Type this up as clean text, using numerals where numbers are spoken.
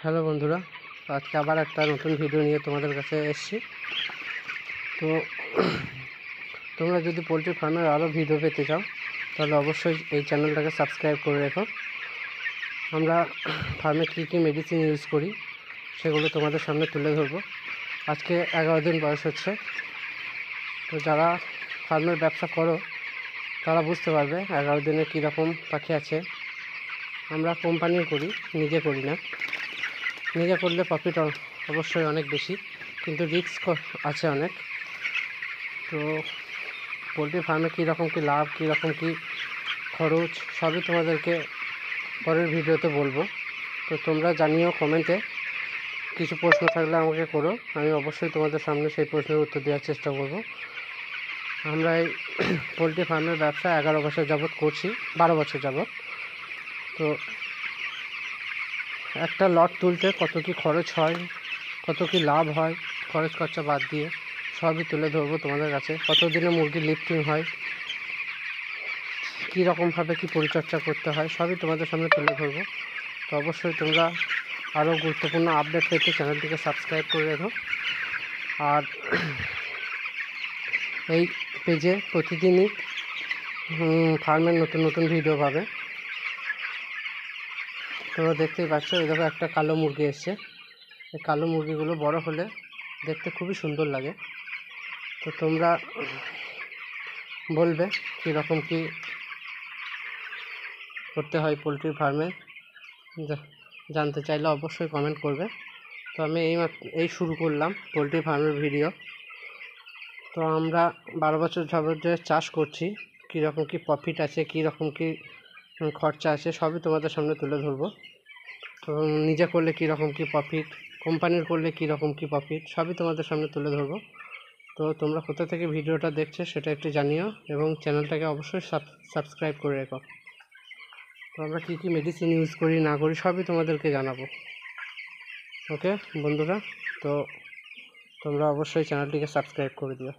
Hello বন্ধুরা, আজকে আবার একটা নতুন ভিডিও নিয়ে তোমাদের কাছে এসেছি। তো তোমরা যদি পোলট্রি ফার্মের আরও ভিডিও পেতে চাও তাহলে অবশ্যই এই চ্যানেলটাকে সাবস্ক্রাইব করে রেখো। আমরা ফার্মে কী কী মেডিসিন ইউজ করি সেগুলো তোমাদের সামনে তুলে ধরবো। আজকে 11 দিন বয়স হচ্ছে। তো যারা ফার্মের ব্যবসা করো তারা বুঝতে পারবে 11 দিনে কীরকম পাখি আছে। আমরা কোম্পানির করি, নিজে করি না। নিজে করলে প্রফিট অবশ্যই অনেক বেশি, কিন্তু রিস্ক আছে অনেক। তো পোলট্রি ফার্মে কীরকম কী লাভ, কীরকম কী খরচ সবই তোমাদেরকে পরের ভিডিওতে বলবো। তো তোমরা জানিও কমেন্টে, কিছু প্রশ্ন থাকলে আমাকে করো, আমি অবশ্যই তোমাদের সামনে সেই প্রশ্নের উত্তর দেওয়ার চেষ্টা করব। আমরা এই পোলট্রি ফার্মের ব্যবসা 11 বছর যাবৎ করছি, 12 বছর যাবৎ। তো একটা লট তুলতে কত কী খরচ হয়, কত কী লাভ হয়, খরচ খরচা বাদ দিয়ে সবই তুলে ধরবো তোমাদের কাছে। কত দিনে মুরগির লিফটিং হয়, কী রকমভাবে কী পরিচর্যা করতে হয় সবই তোমাদের সামনে তুলে ধরবো। তো অবশ্যই তোমরা আরও গুরুত্বপূর্ণ আপডেট পেতে চ্যানেলটিকে সাবস্ক্রাইব করে রেখো। আর এই পেজে প্রতিদিনই ফার্মের নতুন নতুন ভিডিও পাবে। তোমরা দেখতেই পাচ্ছ, এই দেখো একটা কালো মুরগি এসছে। এই কালো মুরগিগুলো বড় হলে দেখতে খুবই সুন্দর লাগে। তো তোমরা বলবে কীরকম কী করতে হয় পোলট্রি ফার্মে, জানতে চাইলে অবশ্যই কমেন্ট করবে। তো আমি এই শুরু করলাম পোলট্রি ফার্মের ভিডিও। তো আমরা 12 বছর যাবত যে চাষ করছি, কীরকম কী প্রফিট আছে, কীরকম কী খরচা আছে সবই তোমাদের সামনে তুলে ধরবো। তো নিজে করলে কীরকম কী প্রফিট, কোম্পানির করলে কীরকম কী প্রফিট সবই তোমাদের সামনে তুলে ধরবো। তো তোমরা কোথা থেকে ভিডিওটা দেখছো সেটা একটু জানিও, এবং চ্যানেলটাকে অবশ্যই সাবস্ক্রাইব করে রেখো। তো আমরা কী কী মেডিসিন ইউজ করি না করি সবই তোমাদেরকে জানাবো। ওকে বন্ধুরা, তো তোমরা অবশ্যই চ্যানেলটিকে সাবস্ক্রাইব করে দিও।